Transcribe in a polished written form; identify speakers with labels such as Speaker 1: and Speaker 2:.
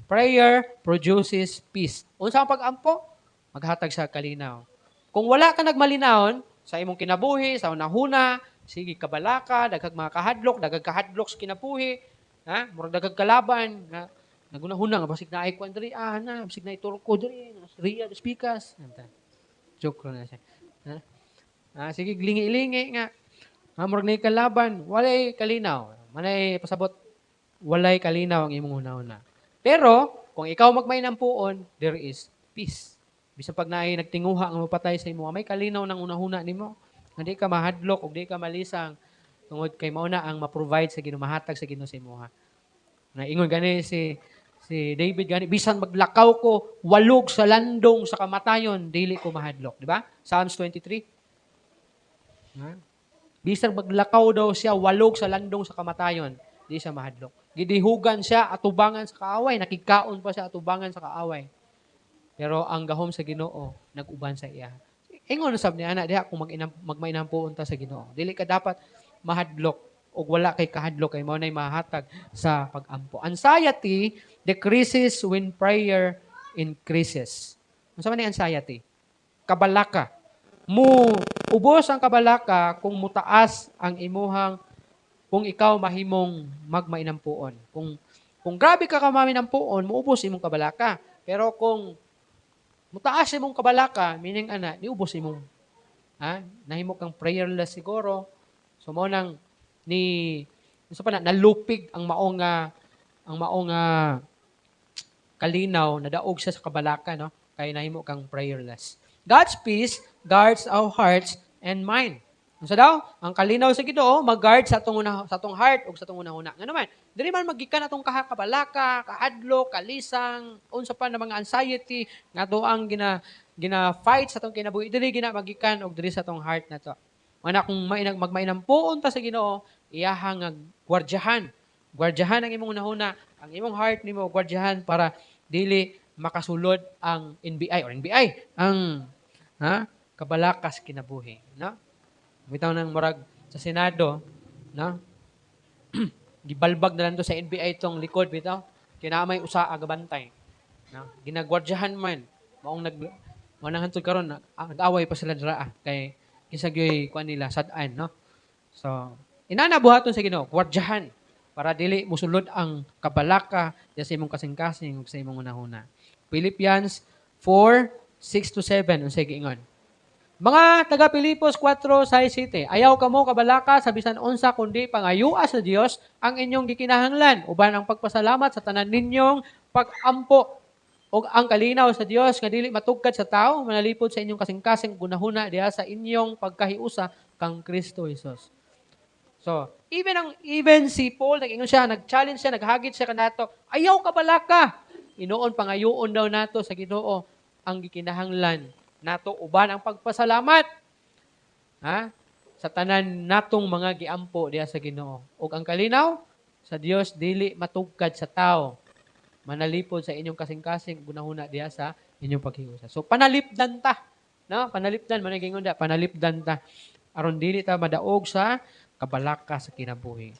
Speaker 1: Prayer produces peace. Unsa ang pag-ampo? Maghatag sa kalinaw. Kung wala ka nagmalinawon sa imong kinabuhi, sa unahuna, sige kabalaka, daghang mga kahadlok sa kinabuhi, ha? Murag daghang kalaban, nga nagunahuna nga basig na ay kwan diri, na basig na iturko diri, Ria dos Picas. Joke lang na siya. Ha? Sige lingi-lingi nga. Murag na kalaban, walay kalinaw. Manay pasabot, walay kalinaw ang imong una-una. Pero, kung ikaw magmainampuon, there is peace. Bisan pag naay nagtinguha nga mapatay sa imo, may kalinaw ng unahuna nimo. Hindi ka mahadlok o di ka malisang tungod kay mao na ang ma-provide sa Ginoo, mahatag sa Ginoo sa imo ha. Naingon gani si David gani, bisan maglakaw ko walog sa landong sa kamatayon, dili ko mahadlok, di ba? Psalms 23. Ha? Bisan maglakaw daw siya walog sa landong sa kamatayon, di siya mahadlok. Gidihugan siya atubangan sa kaaway, nakikaon pa siya atubangan sa kaaway. Pero ang gahom sa Ginoo nag-uban sa iya. Ingon sab ni ana diha kung magmainampuon ta sa Ginoo. Dili ka dapat mahadlok o wala kay kahadlok kay mao nay mahatag sa pag-ampo. Anxiety decreases when prayer increases. Unsa man ni anxiety? Kabalaka. Ubos ang kabalaka kung mutaas ang imuhang kung ikaw mahimong magmainampuon. Kung grabe ka maminampuon, muubos imong kabalaka. Pero kung mutaas imong kabalaka, meaning niubos imong nahimo kang prayerless siguro. So mo nang nalupig ang maong kalinaw, nadaog siya sa kabalaka, no? Kaya nahimo kang prayerless. God's peace guards our hearts and mind. Unsa daw? Ang kalinaw sa Ginoo mag-guard sa atong heart ug sa atong una-una. Nga naman, dili man magikan atong kabalaka, kahadlok, kalisang, unsa pa na mga anxiety nga ang gina-fight sa atong kinabuhi, dili gina magikan og diri sa atong heart nato. Ana kung magmainampuon ta sa Ginoo, iyaha nga gwardyahan. Gwardyahan ang imong una-una, ang imong heart nimo gwardyahan para dili makasulod ang NBI, ang kabalakas kinabuhi, no? Bitaw nang murag sa Senado, no? Gibalbag na lang to sa NBI itong likod bitaw. Kinamay usa agabantay. No? Ginagwardyahan man. Maong manang hantod karon nag-away pa sila dira kay kinsa gyoy kuan nila sad-an, no? So, inana buhaton sa Ginoo, gwardyahan para dili musulod ang kabalaka sa imong kasing-kasing ug sa imong unahuna. Philippians 4:6-7 unsay giingon? Mga taga Pilipos 4:6-7, ayaw kamo kabalaka sa bisan unsa kundi pangayua sa Dios ang inyong gikinahanglan uban ang pagpasalamat sa tanan ninyong pag-ampo ug ang kalinaw sa Dios nga dili matugkad sa tao manalipod sa inyong kasing-kasing gunahuna diha sa inyong pagkahiusa kang Kristo Jesus. So, even si Paul nag-ingon siya, nag-challenge siya, naghagit siya kanato, ayaw kabalaka. Inoon pangayoon daw nato sa Ginoo ang gikinahanglan nato uban ang pagpasalamat sa tanan natong mga giampo diha sa Ginoo. Ug ang kalinaw sa Dios dili matugkad sa tao. Manalipod sa inyong kasing-kasing gunahuna diha sa inyong paghiusa. So panalipdan ta, no? Panalipdan man gingon da, panalipdan ta aron dili ta madaog sa kabalaka sa kinabuhi.